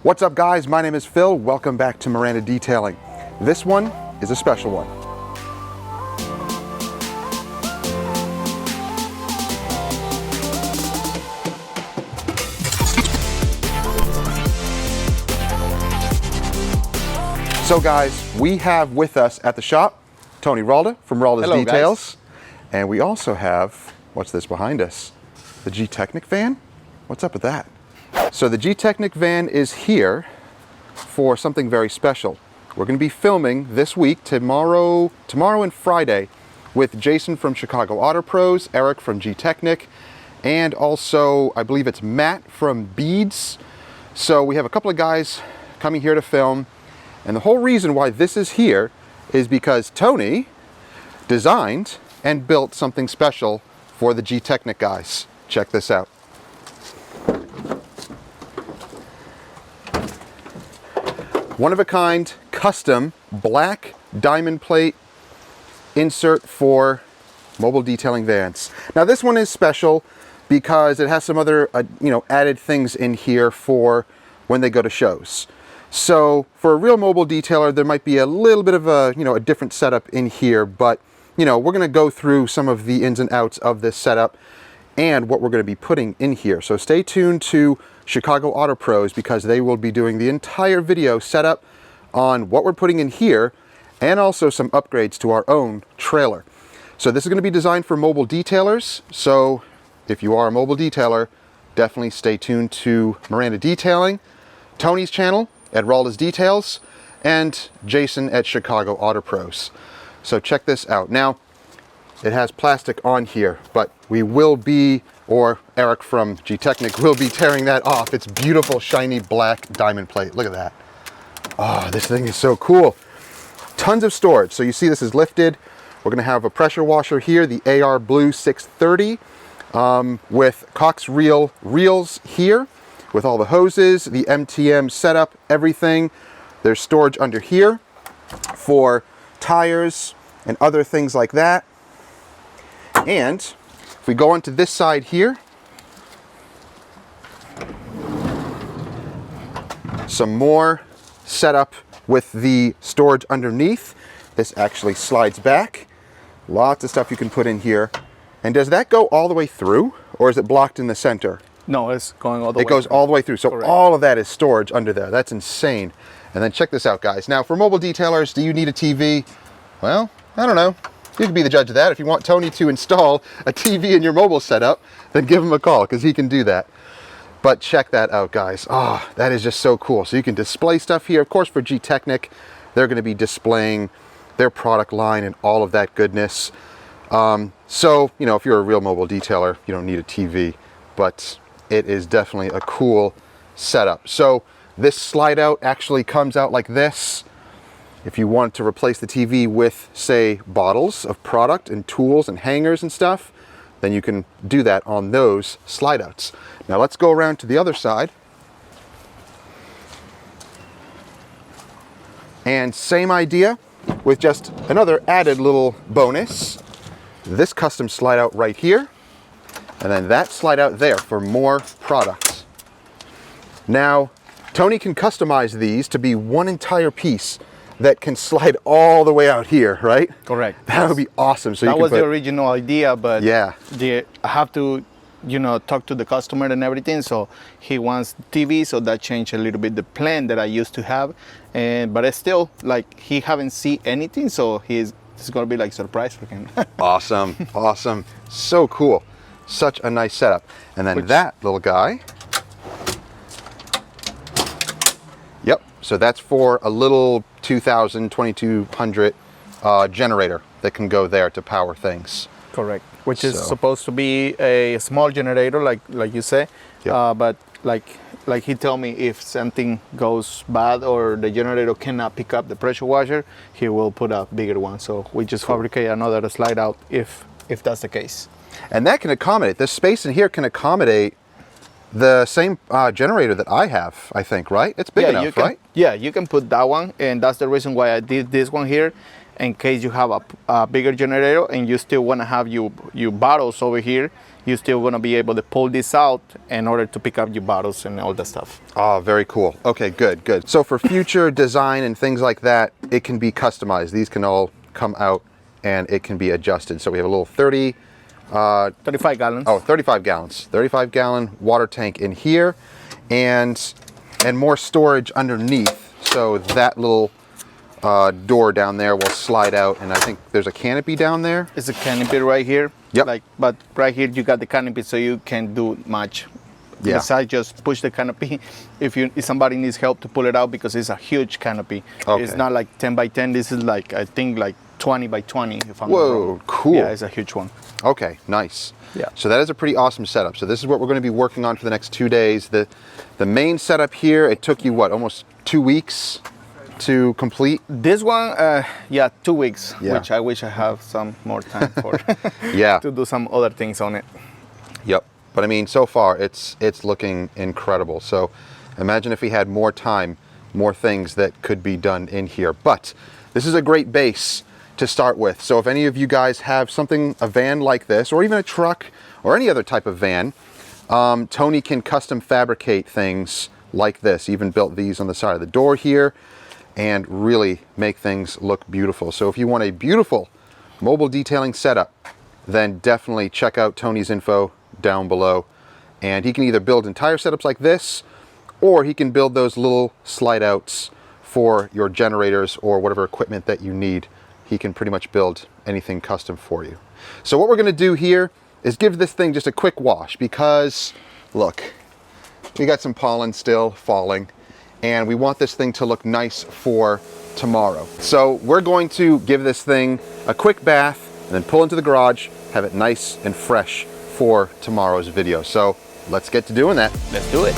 What's up guys, my name is Phil. Welcome back to Miranda Detailing. This one is a special one. So guys, we have with us at the shop, Tony Ralda from Ralda's Hello, Details. guys. And we also have, what's this behind us? The Gtechniq van? What's up with that? So the Gtechniq van is here for something very special. We're going to be filming this week, tomorrow and Friday, with Jason from Chicago Auto Pros, Eric from Gtechniq, and also I believe it's Matt from Beads. So we have a couple of guys coming here to film, and the whole reason why this is here is because Tony designed and built something special for the Gtechniq guys. Check this out. One of a kind, custom black diamond plate insert for mobile detailing vans. Now this one is special because it has some other added things in here for when they go to shows. So for a real mobile detailer, there might be a little bit of a a different setup in here, but we're going to go through some of the ins and outs of this setup and what we're going to be putting in here. So stay tuned to Chicago Auto Pros because they will be doing the entire video setup on what we're putting in here and also some upgrades to our own trailer. So this is going to be designed for mobile detailers. So if you are a mobile detailer, definitely stay tuned to Miranda Detailing, Tony's channel at Ralda's Details, and Jason at Chicago Auto Pros. So check this out. Now, it has plastic on here, but we will be, or Eric from Gtechniq will be tearing that off. It's beautiful, shiny black diamond plate. Look at that. Oh, this thing is so cool. Tons of storage. So you see this is lifted. We're gonna have a pressure washer here, the AR Blue 630, with Cox reel reels here, with all the hoses, the MTM setup, everything. There's storage under here for tires and other things like that. And if we go onto this side here, some more setup with the storage underneath. This actually slides back. Lots of stuff you can put in here. And does that go all the way through, or is it blocked in the center? No, it's going all the way. It goes all the way through. So Correct. All of that is storage under there. That's insane. And then check this out, guys. Now, for mobile detailers, do you need a TV? Well, I don't know. You can be the judge of that. If you want Tony to install a TV in your mobile setup, then give him a call because he can do that. But check that out, guys. Oh, that is just so cool. So you can display stuff here. Of course, for Gtechniq, they're going to be displaying their product line and all of that goodness. So, if you're a real mobile detailer, you don't need a TV, but it is definitely a cool setup. So this slide out actually comes out like this. If you want to replace the TV with, say, bottles of product and tools and hangers and stuff, then you can do that on those slide outs. Now let's go around to the other side. And same idea with just another added little bonus. This custom slide out right here, and then that slide out there for more products. Now, Tony can customize these to be one entire piece that can slide all the way out here, right? Correct. That would be awesome. So that was the original idea, but yeah, I have to, talk to the customer and everything. So he wants TV, so that changed a little bit the plan that I used to have. But it's still like he haven't seen anything, so it's gonna be like surprise for him. Awesome, awesome, so cool. Such a nice setup. And then that little guy. Yep, so that's for a little 2200 generator that can go there to power things. Correct. Which is supposed to be a small generator, like you say. Yep. But like he told me, if something goes bad or the generator cannot pick up the pressure washer, he will put a bigger one. So we just fabricate another slide out if that's the case. And that can accommodate, this space in here can accommodate the same generator that I have, I think, right? It's big enough, right? Yeah, you can put that one, and that's the reason why I did this one here, in case you have a bigger generator and you still want to have your bottles over here. you're still gonna be able to pull this out in order to pick up your bottles and all that stuff. Oh, very cool. Okay, good, good. So for future design and things like that, it can be customized. These can all come out and it can be adjusted. So we have a little 35 gallons. Oh, 35 gallons. 35 gallon water tank in here and more storage underneath. So that little door down there will slide out, and I think there's a canopy down there. It's a canopy right here. Yep. But right here you got the canopy, so you can't do much. Yeah. Besides just push the canopy if somebody needs help to pull it out, because it's a huge canopy. Okay. It's not like 10 by 10. This is like, I think like 20 by 20 if I'm not Whoa, wrong. cool. Yeah, it's a huge one. Okay, nice. Yeah. So that is a pretty awesome setup. So this is what we're going to be working on for the next 2 days. The main setup here, it took you what, almost 2 weeks to complete? This one, yeah, 2 weeks, Yeah. which I wish I have some more time for. Yeah. To do some other things on it. Yep. But I mean, so far it's looking incredible. So imagine if we had more time, more things that could be done in here. But this is a great base to start with. So if any of you guys have something, a van like this, or even a truck, or any other type of van, Tony can custom fabricate things like this. Even built these on the side of the door here, and really make things look beautiful. So if you want a beautiful mobile detailing setup, then definitely check out Tony's info down below. And he can either build entire setups like this, or he can build those little slide outs for your generators or whatever equipment that you need. He can pretty much build anything custom for you. So what we're gonna do here is give this thing just a quick wash, because look, we got some pollen still falling, and we want this thing to look nice for tomorrow. So we're going to give this thing a quick bath and then pull into the garage, have it nice and fresh for tomorrow's video. So let's get to doing that. Let's do it.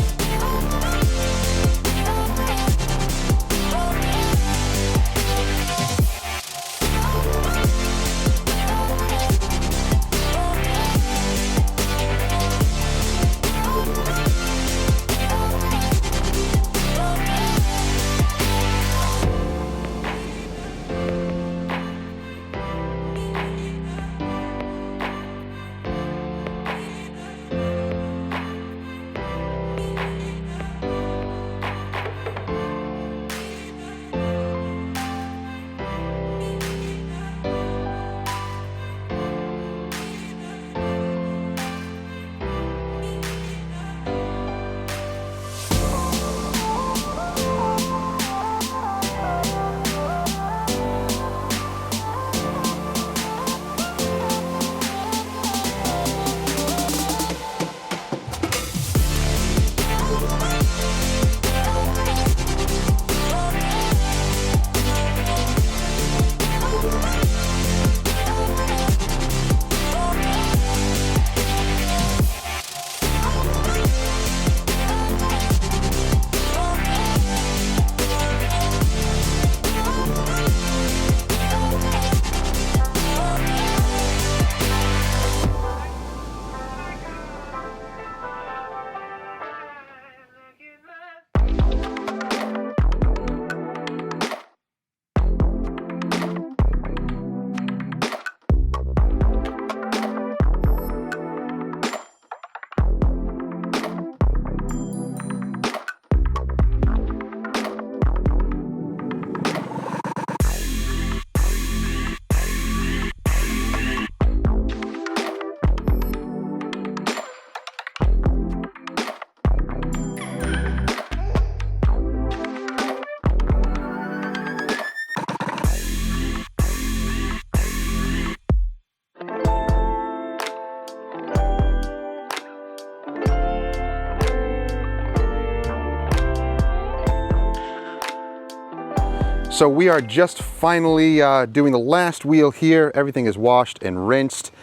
So we are just finally doing the last wheel here. Everything is washed and rinsed,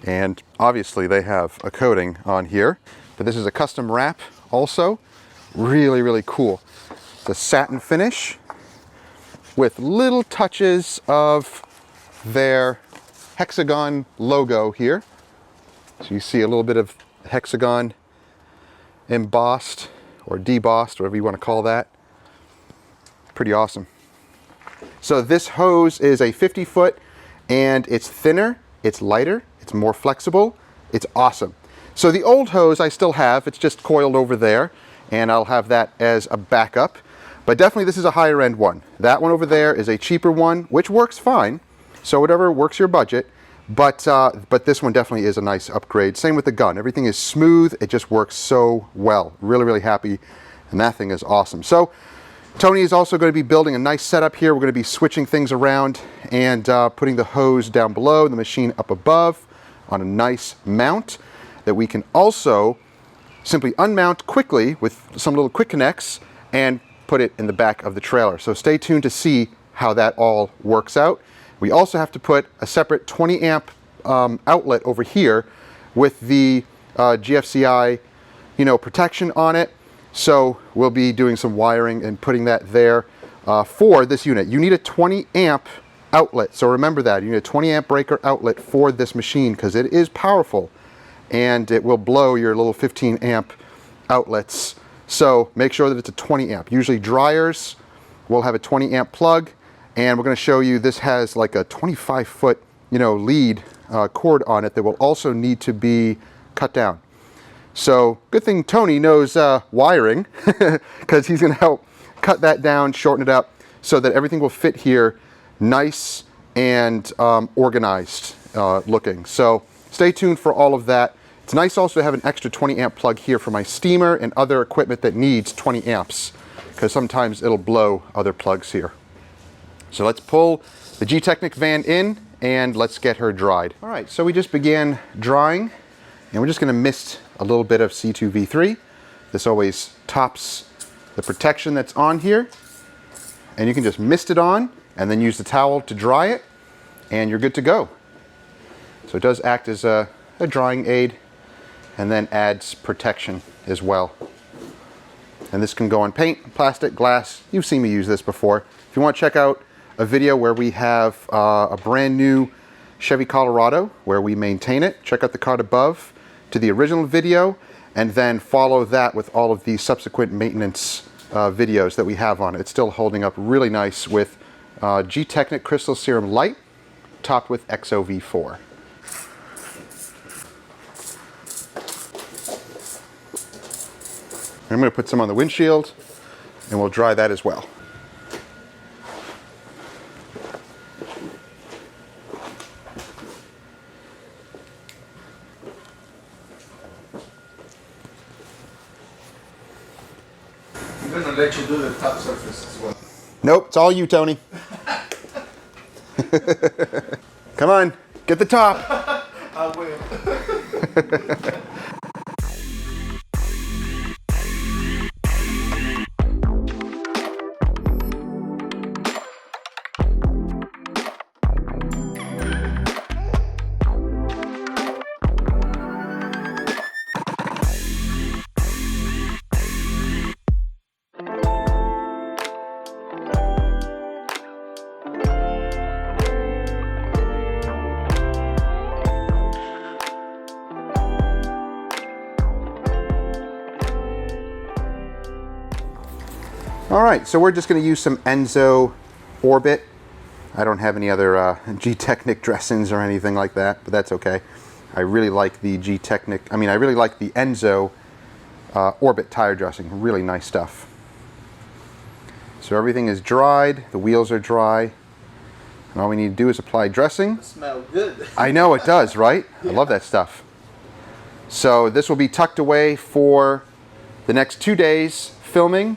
and obviously they have a coating on here, but this is a custom wrap also. Really, really cool. It's a satin finish with little touches of their hexagon logo here. So you see a little bit of hexagon embossed or debossed, whatever you want to call that. Pretty awesome. So this hose is a 50-foot, and it's thinner, it's lighter, it's more flexible, it's awesome. So the old hose I still have, it's just coiled over there, and I'll have that as a backup. But definitely this is a higher end one. That one over there is a cheaper one, which works fine. So whatever works your budget. But this one definitely is a nice upgrade. Same with the gun. Everything is smooth. It just works so well. Really, really happy. And that thing is awesome. So Tony is also going to be building a nice setup here. We're going to be switching things around and putting the hose down below, the machine up above on a nice mount that we can also simply unmount quickly with some little quick connects and put it in the back of the trailer. So stay tuned to see how that all works out. We also have to put a separate 20 amp outlet over here with the GFCI, protection on it. So we'll be doing some wiring and putting that there for this unit. You need a 20 amp outlet. So remember that. You need a 20 amp breaker outlet for this machine because it is powerful and it will blow your little 15 amp outlets. So make sure that it's a 20 amp. Usually dryers will have a 20 amp plug, and we're going to show you this has like a 25-foot lead cord on it that will also need to be cut down. So good thing Tony knows wiring because he's going to help cut that down, shorten it up so that everything will fit here nice and organized looking. So stay tuned for all of that. It's nice also to have an extra 20 amp plug here for my steamer and other equipment that needs 20 amps because sometimes it'll blow other plugs here. So let's pull the Gtechniq van in and let's get her dried. All right, so we just began drying and we're just going to mist a little bit of C2V3. This always tops the protection that's on here, and you can just mist it on and then use the towel to dry it and you're good to go. So it does act as a drying aid and then adds protection as well. And this can go on paint, plastic, glass. You've seen me use this before. If you want to check out a video where we have a brand new Chevy Colorado where we maintain it, check out the card above to the original video and then follow that with all of the subsequent maintenance videos that we have on it. It's still holding up really nice with Gtechniq Crystal Serum Light topped with XOV4. I'm going to put some on the windshield and we'll dry that as well. I'm going to let you do the top surface as well. Nope, it's all you, Tony. Come on, get the top. I will. All right, so we're just going to use some Enzo Orbit. I don't have any other Gtechniq dressings or anything like that, but that's okay. I really like the I really like the Enzo Orbit tire dressing. Really nice stuff. So everything is dried, the wheels are dry, and all we need to do is apply dressing. It smells good. I know it does, right? I love that stuff. So this will be tucked away for the next 2 days filming.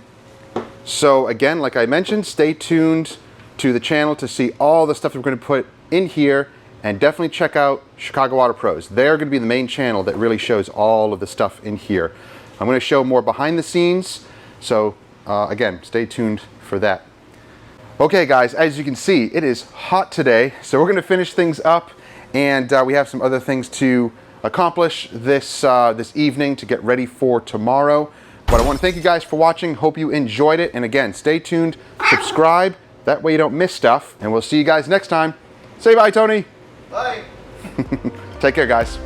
So again, like I mentioned, stay tuned to the channel to see all the stuff that we're going to put in here, and definitely check out Chicago Auto Pros. They're going to be the main channel that really shows all of the stuff in here. I'm going to show more behind the scenes, so again, stay tuned for that. Okay guys, as you can see, it is hot today, so we're going to finish things up, and we have some other things to accomplish this evening to get ready for tomorrow. But I want to thank you guys for watching. Hope you enjoyed it. And again, stay tuned, subscribe. That way you don't miss stuff. And we'll see you guys next time. Say bye, Tony. Bye. Take care, guys.